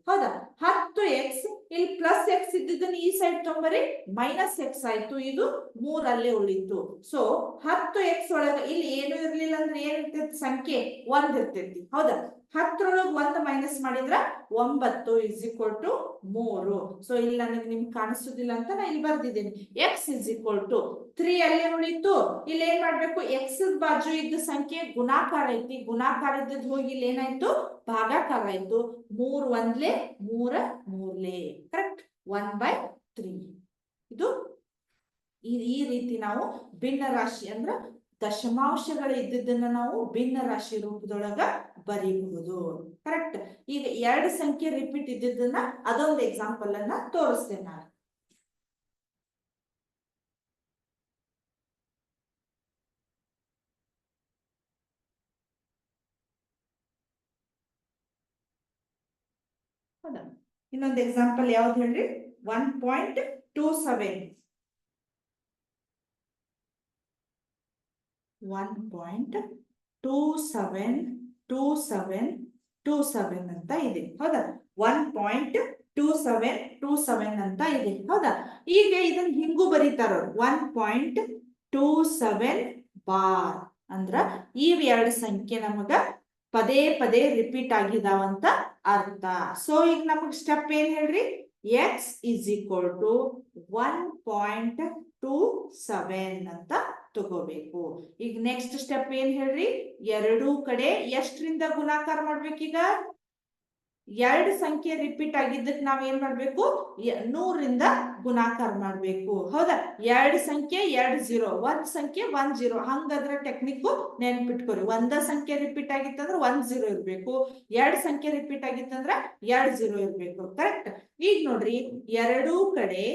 ಹೌದಾ? 10x ಇಲ್ಲಿ ಪ್ಲಸ್ x ಇದ್ದಿದ್ದನ್ನ ಈ ಸೈಡ್ ತಗೊಂಬರಿ ಮೈನಸ್ x ಆಯ್ತು. ಇದು 3 ಅಲ್ಲೇ ಉಳಿತು. ಸೊ 10x ಒಳಗ ಇಲ್ಲಿ ಏನು ಇರ್ಲಿಲ್ಲ ಅಂದ್ರೆ ಏನಿರ್ತೈತಿ? ಸಂಖ್ಯೆ 1 ಇರ್ತೈತಿ. ಹೌದಾ? 10ರೊಳಗೆ 1 ಮೈನಸ್ ಮಾಡಿದ್ರ 9 ಇಸ್ ಈಕ್ವಲ್ ಟು 3. ಸೊ ಇಲ್ಲಿ ನನಗೆ ನಿಮ್ಗೆ ಕಾಣಿಸುದಿಲ್ಲ ಅಂತ ನಾ ಇಲ್ಲಿ ಬರ್ದಿದ್ದೇನೆ. x ಇಸ್ ಈಕ್ವಲ್ ಟು 3 ಅಲ್ಲೇ ಉಳಿತು. ಇಲ್ಲಿ ಏನ್ ಮಾಡ್ಬೇಕು? x ಬಾಜು ಇದ್ದ ಸಂಖ್ಯೆ ಗುಣಾಕಾರ ಐತಿ. ಗುಣಾಕಾರ ಇದ್ದದ್ದು ಹೋಗಿ ಇಲ್ಲಿ ಏನಾಯ್ತು? ಭಾಗಾಕಾರ ಆಯ್ತು. 3 1 3 3 ಕರೆಕ್ಟ್. 1/3. ಇದು ಈ ರೀತಿ ನಾವು ಭಿನ್ನ ರಾಶಿ ಅಂದ್ರ ದಶಮಾಂಶಗಳು ಇದ್ದದನ್ನ ನಾವು ಭಿನ್ನ ರಾಶಿ ರೂಪದೊಳಗ ಬರೀಬಹುದು. ಕರೆಕ್ಟ್. ಈಗ 2 ಸಂಖ್ಯೆ ರಿಪೀಟ್ ಇದ್ದದನ್ನ ಅದೊಂದು ಎಕ್ಸಾಂಪಲ್ ಅನ್ನ ತೋರಿಸ್ತೇನೆ ನಾನು. ಹೌದಾ? ಇನ್ನೊಂದು ಎಕ್ಸಾಂಪಲ್ ಯಾವ್ದು ಹೇಳ್ರಿ? 1.27 1.272727 ಅಂತ ಇದೆ. ಹೌದಾ? 1.2727 ಅಂತ ಇದೆ. ಹೌದಾ? ಈಗ ಇದನ್ನ ಹಿಂಗೂ ಬರೀತಾರ 1.27 ಬಾರ್ ಅಂದ್ರ ಈ 2 ಸಂಖ್ಯೆ ನಮಗ ಪದೇ ಪದೇ ರಿಪೀಟ್ ಆಗಿದಾವಂತ ಅರ್ಥ. ಸೊ ಈಗ ನಮಗ್ ಸ್ಟೆಪ್ ಏನ್ ಹೇಳ್ರಿ? x is equal to 1.27 ಅಂತ ತಗೋಬೇಕು. ಈಗ ನೆಕ್ಸ್ಟ್ ಸ್ಟೆಪ್ ಏನ್ ಹೇಳ್ರಿ? ಎರಡೂ ಕಡೆ ಎಷ್ಟರಿಂದ ಗುಣಾಕಾರ ಮಾಡ್ಬೇಕೀಗ? 2 ಸಂಖ್ಯೆ ರಿಪೀಟ್ ಆಗಿದ್ದಕ್ಕೆ ನಾವ್ ಏನ್ ಮಾಡ್ಬೇಕು? 100ರಿಂದ ಗುಣಾಕಾರ ಮಾಡ್ಬೇಕು. ಹೌದಾ? 2 ಸಂಖ್ಯೆ 2 0, 1 ಸಂಖ್ಯೆ 1 0. ಹಂಗದ್ರ ಟೆಕ್ನಿಕ್ ನೆನ್ಪಿಟ್ಕೊರಿ. 1 ಸಂಖ್ಯೆ ರಿಪೀಟ್ ಆಗಿತ್ತಂದ್ರ 1 0 ಇರ್ಬೇಕು. 2 ಸಂಖ್ಯೆ ರಿಪೀಟ್ ಆಗಿತ್ತಂದ್ರ 2 0 ಇರ್ಬೇಕು. ಕರೆಕ್ಟ್. ಈಗ ನೋಡ್ರಿ ಎರಡೂ ಕಡೆ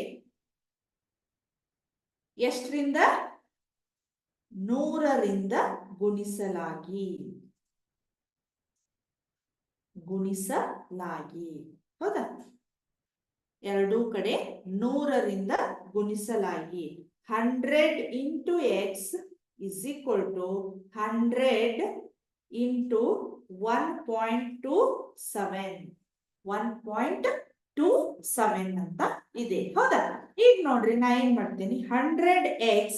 ಎಷ್ಟರಿಂದ? 100ರಿಂದ ಗುಣಿಸಲಾಗಿ. ಹೌದಾ? ಎರಡೂ ಕಡೆ 100ರಿಂದ ಗುಣಿಸಲಾಗಿ. 100 into x is equal to 100 into 1.27. 1.27 ಅಂತ ಇದೆ. ಹೌದಾ? ಈಗ ನೋಡ್ರಿ ನಾ ಏನ್ ಮಾಡ್ತೀನಿ? 100x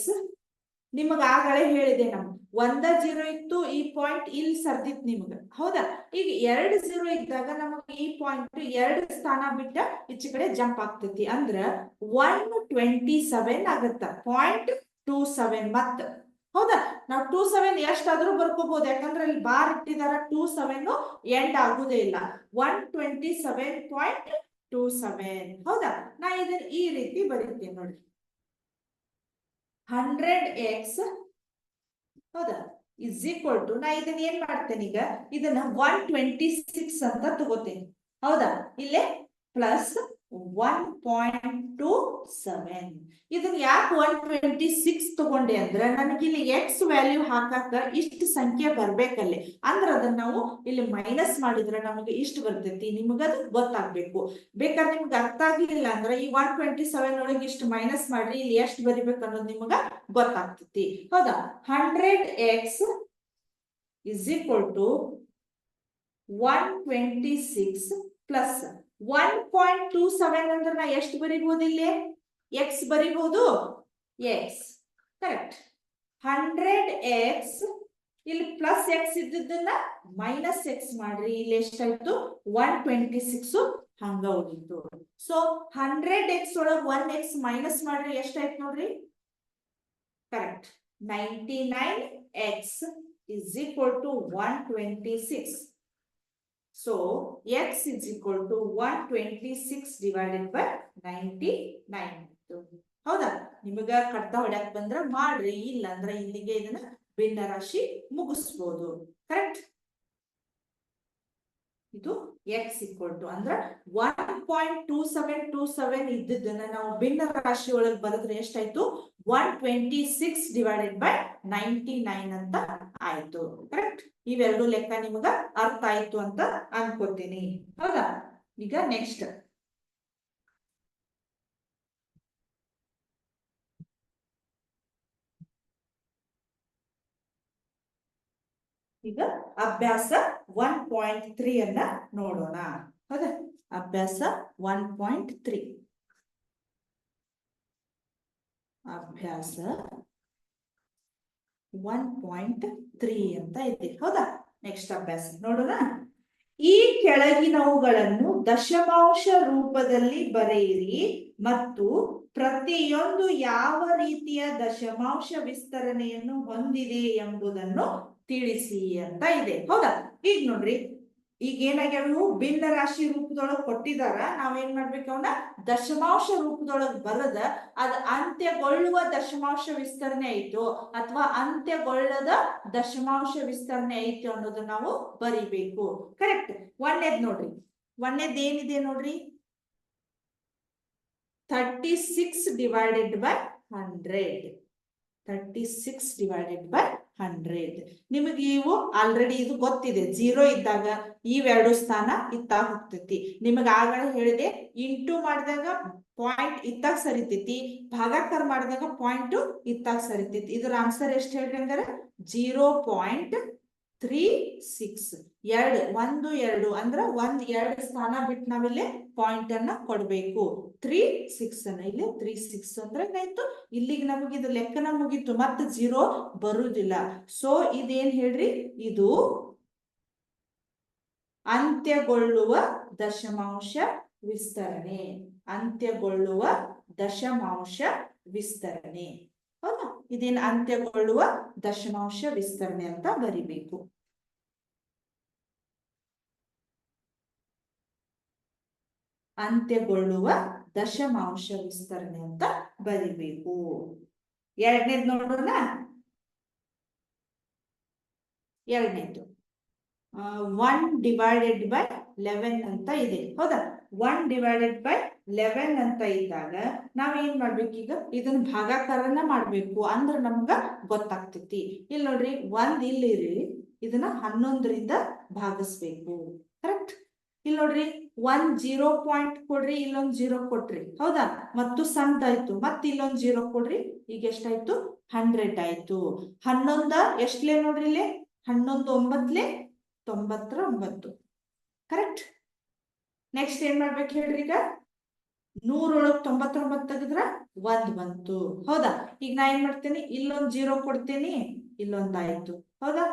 ನಿಮಗ ಆಗಲೇ ಹೇಳಿದೆ ನಾನು 1 0 ಇತ್ತು. ಈ ಪಾಯಿಂಟ್ ಇಲ್ಲಿ ಸರ್ದಿತ್ ನಿಮಗ. ಹೌದಾ? ಈಗ 2 0 ಇದ್ದಾಗ ನಮಗೆ ಈ ಪಾಯಿಂಟ್ 2 ಸ್ಥಾನ ಬಿಟ್ಟ ಈಚೆ ಕಡೆ ಜಂಪ್ ಆಗ್ತೈತಿ. ಅಂದ್ರ 127 ಆಗತ್ತ. 0.27 ಮತ್ತ. ಹೌದಾ? ನಾವು 27 ಎಷ್ಟಾದ್ರೂ ಬರ್ಕೋಬಹುದು. ಯಾಕಂದ್ರೆ ಇಲ್ಲಿ ಬಾರ್ ಇಟ್ಟಿದಾರ. 27 ಎಂಡ್ ಆಗುದೇ ಇಲ್ಲ. 127.27. ಹೌದಾ? ನಾ ಇದನ್ನ ಈ ರೀತಿ ಬರೀತೀನಿ ನೋಡ್ರಿ. 100x ಹೌದಾ ಇಸ್ ಈಕ್ವಲ್ ಟು, ನಾ ಇದನ್ನ ಏನ್ ಮಾಡ್ತೇನೆ ಈಗ? ಇದನ್ನ 126 ಅಂತ ತಗೋತೇನೆ. ಹೌದಾ? ಇಲ್ಲೇ ಪ್ಲಸ್ 1.27. ಇದನ್ನ ಯಾಕೆ 126 ತಗೊಂಡೆ ಅಂದ್ರೆ ನನಗಿಲ್ಲಿ ಎಕ್ಸ್ ವ್ಯಾಲ್ಯೂ ಹಾಕಾಕ ಇಷ್ಟು ಸಂಖ್ಯೆ ಬರ್ಬೇಕಲ್ಲಿ. ಅಂದ್ರೆ ಅದನ್ನ ನಾವು ಇಲ್ಲಿ ಮೈನಸ್ ಮಾಡಿದ್ರೆ ನಮಗೆ ಇಷ್ಟು ಬರ್ತೈತಿ. ನಿಮಗದು ಗೊತ್ತಾಗ್ಬೇಕು. ಬೇಕಾದ್ರೆ ನಿಮ್ಗೆ ಅರ್ಥ ಆಗ್ಲಿಲ್ಲ ಅಂದ್ರೆ ಈ 127 ಒಳಗೆ ಇಷ್ಟು ಮೈನಸ್ ಮಾಡ್ರಿ, ಇಲ್ಲಿ ಎಷ್ಟು ಬರಿಬೇಕು ಅನ್ನೋದು ನಿಮಗ ಗೊತ್ತಾಗ್ತೈತಿ. ಹೌದಾ? 100x is equal to 126 plus 1.27 ಅಂದ್ರೆ ನಾ ಎಷ್ಟು ಬರಿಬಹುದು? ಇಲ್ಲಿ x ಬರಿಬಹುದು. x correct. 100x ಇಲ್ಲಿ ಪ್ಲಸ್ x ಇದ್ದದನ್ನ ಮೈನಸ್ x ಮಾಡ್ರಿ. ಇಲ್ಲಿ ಎಷ್ಟಾಯ್ತು? 126 ಹಂಗ ಉಳಿತು. ಸೊ 100x ಒಳಗೆ 1x ಮೈನಸ್ ಮಾಡ್ರಿ ಎಷ್ಟಾಯ್ತು ನೋಡ್ರಿ? Correct. 99x is equal to 126. So x is equal to 126 divided by 99. ಹೌದಾ? ನಿಮಗ ಕಡ್ತಾ ಹೊಡ್ಯಾಕ್ ಬಂದ್ರ ಮಾಡ್ರಿ, ಇಲ್ಲ ಅಂದ್ರೆ ಇಲ್ಲಿಗೆ ಇದನ್ನ ಭಿನ್ನ ರಾಶಿ ಮುಗಿಸ್ಬೋದು. ಕರೆಕ್ಟ್? ಇದು x equal to ಅಂದ್ರ 1.2727 ಇದ್ದದನ್ನ ನಾವು ಭಿನ್ನ ರಾಶಿ ಒಳಗೆ ಬರೆದ್ರೆ ಎಷ್ಟಾಯ್ತು? 126 ಡಿವೈಡೆಡ್ ಬೈ 99 ಅಂತ ಆಯ್ತು. ಕರೆಕ್ಟ್? ಇವೆರಡು ಲೆಕ್ಕ ನಿಮಗ ಅರ್ಥ ಆಯ್ತು ಅಂತ ಅನ್ಕೋತೀನಿ. ಹೌದಾ? ಈಗ ನೆಕ್ಸ್ಟ್ ಈಗ ಅಭ್ಯಾಸ 1.3 ಅನ್ನ ನೋಡೋಣ. ಹೌದಾ? ಅಭ್ಯಾಸ 1.3 ಅಭ್ಯಾಸ 1.3 ಅಂತ ಇದೆ. ಹೌದಾ? ನೆಕ್ಸ್ಟ್ ಅಭ್ಯಾಸ ನೋಡೋಣ. ಈ ಕೆಳಗಿನವುಗಳನ್ನು ದಶಮಾಂಶ ರೂಪದಲ್ಲಿ ಬರೆಯಿರಿ ಮತ್ತು ಪ್ರತಿಯೊಂದು ಯಾವ ರೀತಿಯ ದಶಮಾಂಶ ವಿಸ್ತರಣೆಯನ್ನು ಹೊಂದಿದೆ ಎಂಬುದನ್ನು ತಿಳಿಸಿ ಅಂತ ಇದೆ. ಹೌದಾ? ಈಗ ನೋಡ್ರಿ, ಈಗ ಏನಾಗ್ಯಾವ, ಭಿನ್ನ ರಾಶಿ ರೂಪದೊಳಗ್ ಕೊಟ್ಟಿದಾರ. ನಾವೇನ್ ಮಾಡ್ಬೇಕು, ಅವನ್ನ ದಶಮಾಂಶ ರೂಪದೊಳಗ್ ಬರದ ಅದ ಅಂತ್ಯಗೊಳ್ಳುವ ದಶಮಾಂಶ ವಿಸ್ತರಣೆ ಐತೋ ಅಥವಾ ಅಂತ್ಯಗೊಳ್ಳದ ದಶಮಾಂಶ ವಿಸ್ತರಣೆ ಐತೋ ಅನ್ನೋದನ್ನ ನಾವು ಬರಿಬೇಕು. ಕರೆಕ್ಟ್? ಒಂದೇದ್ ನೋಡ್ರಿ, ಒಂದೇದ್ ಏನಿದೆ ನೋಡ್ರಿ, 36 ಡಿವೈಡೆಡ್ ಬೈ 100. 36 divided by 100. ನಿಮಗೆ ಇವು ಆಲ್ರೆಡಿ ಇದು ಗೊತ್ತಿದೆ. 0 ಇದ್ದಾಗ ಇವೆರಡು ಸ್ಥಾನ ಇತ್ತಾಗ ಹೋಗ್ತೈತಿ. ನಿಮಗೆ ಆಗಲೇ ಹೇಳಿದೆ, ಇಂಟು ಮಾಡಿದಾಗ ಪಾಯಿಂಟ್ ಇತ್ತಾಗ ಸರಿತೈತಿ, ಭಾಗಾಕಾರ ಮಾಡಿದಾಗ ಪಾಯಿಂಟ್ ಇತ್ತಾಗ ಸರಿತೈತಿ. ಇದ್ರ ಆನ್ಸರ್ ಎಷ್ಟು ಹೇಳ್ರಿ ಹಂಗಾರೆ? 0.36. 2 1 2 ಅಂದ್ರ 1 2 ಸ್ಥಾನ ಬಿಟ್ಟು ನಾವಿಲ್ಲಿ ಪಾಯಿಂಟ್ ಅನ್ನ ಕೊಡ್ಬೇಕು. 36 ಅನ್ನ ಇಲ್ಲಿ 36 ಅಂದ್ರೆ ಏನಾಯ್ತು, ಇಲ್ಲಿಗೆ ನಮಗೆ ಇದು ಲೆಕ್ಕನ ಮುಗೀತು, ಮತ್ತೆ 0 ಬರುವುದಿಲ್ಲ. ಸೊ ಇದೇನ್ ಹೇಳ್ರಿ, ಇದು ಅಂತ್ಯಗೊಳ್ಳುವ ದಶಮಾಂಶ ವಿಸ್ತರಣೆ. ಅಂತ್ಯಗೊಳ್ಳುವ ದಶಮಾಂಶ ವಿಸ್ತರಣೆ. ಹೌದಾ? ಇದೇನು ಅಂತ್ಯಗೊಳ್ಳುವ ದಶಮಾಂಶ ವಿಸ್ತರಣೆ ಅಂತ ಬರಿಬೇಕು. ಅಂತ್ಯಗೊಳ್ಳುವ ದಶಮಾಂಶ ವಿಸ್ತರಣೆ ಅಂತ ಬರಿಬೇಕು. ಎರಡನೇದು ನೋಡೋಣ. ಎರಡನೇದು 1 ಡಿವೈಡೆಡ್ ಬೈ 11 ಅಂತ ಇದೆ. ಹೌದಾ? 1 ಡಿವೈಡೆಡ್ ಬೈ 11 ಅಂತ ಇದ್ದಾಗ ನಾವೇನ್ ಮಾಡ್ಬೇಕು, ಈಗ ಇದನ್ನ ಭಾಗಾಕಾರನ ಮಾಡ್ಬೇಕು. ಅಂದ್ರೆ ನಮ್ಗ ಗೊತ್ತಾಗ್ತೈತಿ. ಇಲ್ಲಿ ನೋಡ್ರಿ, 1 ಇಲ್ಲಿ ಇರಿ, ಇದನ್ನ 11ರಿಂದ ಭಾಗಿಸ್ಬೇಕು. ಕರೆಕ್ಟ್? ಇಲ್ಲಿ ನೋಡ್ರಿ, 1 0 ಪಾಯಿಂಟ್ ಕೊಡ್ರಿ, ಇಲ್ಲೊಂದು 0 ಕೊಟ್ರಿ. ಹೌದಾ? ಮತ್ತು ಸಣ್ಣದಾಯ್ತು, ಮತ್ತೆ ಇಲ್ಲೊಂದು 0 ಕೊಡ್ರಿ, ಈಗ ಎಷ್ಟಾಯ್ತು? 100 ಆಯ್ತು. 11 ಎಷ್ಟ್ಲೇ ನೋಡ್ರಿ, ಇಲ್ಲಿ 11 9 99. ಕರೆಕ್ಟ್? ನೆಕ್ಸ್ಟ್ ಏನ್ ಮಾಡ್ಬೇಕು ಹೇಳ್ರಿ, ಈಗ 100 ಒಳಗ್ 99 ತೆಗೆದ್ರ 1 ಬಂತು. ಹೌದಾ? ಈಗ ನಾ ಏನ್ ಮಾಡ್ತೇನೆ, ಇಲ್ಲೊಂದು 0 ಕೊಡ್ತೇನಿ, ಇಲ್ಲೊಂದಾಯ್ತು. ಹೌದಾ?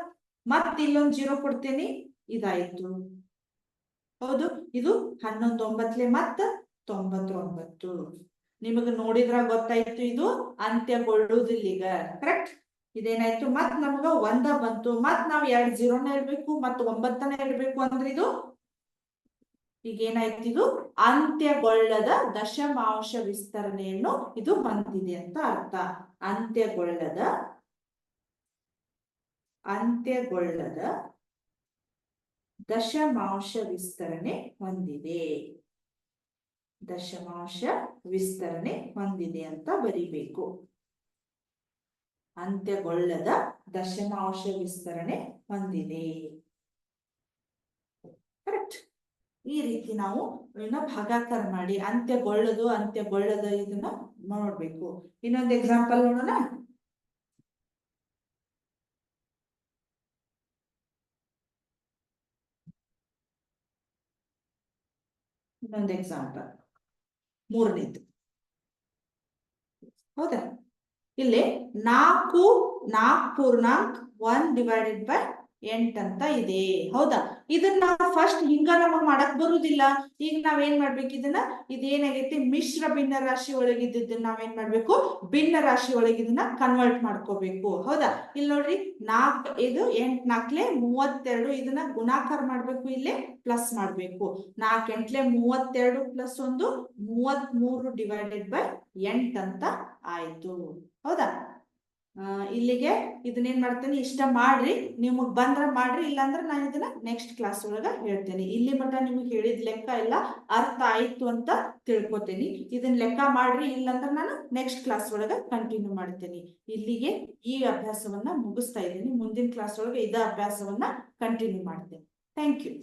ಮತ್ ಇಲ್ಲೊಂದು 0 ಕೊಡ್ತೇನಿ, ಇದಾಯ್ತು. ಹೌದು? ಇದು 11 9 ಮತ್ತ 99. ನಿಮಗ ನೋಡಿದ್ರ ಗೊತ್ತಾಯ್ತು, ಇದು ಅಂತ್ಯಗೊಳ್ಳುವುದಿಲ್ಲ ಈಗ. ಕರೆಕ್ಟ್? ಇದೇನಾಯ್ತು, ಮತ್ ನಮ್ಗ 1 ಬಂತು, ಮತ್ ನಾವ್ 2 0ನ ಇಡ್ಬೇಕು, ಮತ್ 9ನ ಇಡ್ಬೇಕು. ಅಂದ್ರೆ ಇದು ಈಗ ಏನಾಯ್ತು, ಇದು ಅಂತ್ಯಗೊಳ್ಳದ ದಶಮಾಂಶ ವಿಸ್ತರಣೆಯನ್ನು ಇದು ಹೊಂದಿದೆ ಅಂತ ಅರ್ಥ. ಅಂತ್ಯಗೊಳ್ಳದ ದಶಮಾಂಶ ವಿಸ್ತರಣೆ ಹೊಂದಿದೆ. ದಶಮಾಂಶ ವಿಸ್ತರಣೆ ಹೊಂದಿದೆ ಅಂತ ಬರಿಬೇಕು. ಅಂತ್ಯಗೊಳ್ಳದ ದಶಮಾಂಶ ವಿಸ್ತರಣೆ ಹೊಂದಿದೆ. ಕರೆಕ್ಟ್? ಈ ರೀತಿ ನಾವು ಇದನ್ನ ಭಾಗಾಕಾರ ಮಾಡಿ ಅಂತ್ಯಗೊಳ್ಳದ ಇದನ್ನ ನೋಡ್ಬೇಕು. ಇನ್ನೊಂದು ಎಕ್ಸಾಂಪಲ್ ನೋಡೋಣ. ಇನ್ನೊಂದು ಎಕ್ಸಾಂಪಲ್, ಮೂರನೇದು. ಹೌದಾ? ಇಲ್ಲಿ 4 4 ಪೂರ್ಣಾಂಕ 1 ಡಿವೈಡೆಡ್ ಬೈ 8 ಅಂತ ಇದೆ. ಹೌದಾ? ಇದನ್ನ ನಾವು ಫಸ್ಟ್ ಹಿಂಗ ನಮಗ್ ಮಾಡಕ್ ಬರುದಿಲ್ಲ. ಈಗ ನಾವೇನ್ ಮಾಡ್ಬೇಕು ಇದನ್ನ, ಇದೇನಾಗೈತಿ ಮಿಶ್ರ ಭಿನ್ನ ರಾಶಿ ಒಳಗಿದ್ದನ್ನ ನಾವೇನ್ ಮಾಡ್ಬೇಕು, ಭಿನ್ನ ರಾಶಿ ಒಳಗೆ ಇದನ್ನ ಕನ್ವರ್ಟ್ ಮಾಡ್ಕೋಬೇಕು. ಹೌದಾ? ಇಲ್ಲಿ ನೋಡ್ರಿ, 4 ಇದು 8 4 32, ಇದನ್ನ ಗುಣಾಕಾರ ಮಾಡ್ಬೇಕು, ಇಲ್ಲೇ ಪ್ಲಸ್ ಮಾಡ್ಬೇಕು. 4 8 32 ಪ್ಲಸ್ 1 33 ಡಿವೈಡೆಡ್ ಬೈ 8 ಅಂತ ಆಯ್ತು. ಹೌದಾ? ಇಲ್ಲಿಗೆ ಇದನ್ನೇನ್ ಮಾಡ್ತೇನೆ, ಇಷ್ಟ ಮಾಡ್ರಿ, ನಿಮಗ್ ಬಂದ್ರ ಮಾಡ್ರಿ, ಇಲ್ಲಾಂದ್ರೆ ನಾನು ಇದನ್ನ ನೆಕ್ಸ್ಟ್ ಕ್ಲಾಸ್ ಒಳಗ ಹೇಳ್ತೇನೆ. ಇಲ್ಲಿ ಮಟ್ಟ ನಿಮಗೆ ಹೇಳಿದ ಲೆಕ್ಕ ಎಲ್ಲ ಅರ್ಥ ಆಯ್ತು ಅಂತ ತಿಳ್ಕೊತೇನಿ. ಇದನ್ನ ಲೆಕ್ಕ ಮಾಡ್ರಿ, ಇಲ್ಲಾಂದ್ರೆ ನಾನು ನೆಕ್ಸ್ಟ್ ಕ್ಲಾಸ್ ಒಳಗ ಕಂಟಿನ್ಯೂ ಮಾಡ್ತೇನೆ. ಇಲ್ಲಿಗೆ ಈ ಅಭ್ಯಾಸವನ್ನ ಮುಗಿಸ್ತಾ ಇದ್ದೀನಿ. ಮುಂದಿನ ಕ್ಲಾಸ್ ಒಳಗೆ ಇದ ಅಭ್ಯಾಸವನ್ನ ಕಂಟಿನ್ಯೂ ಮಾಡ್ತೇನೆ. Thank you.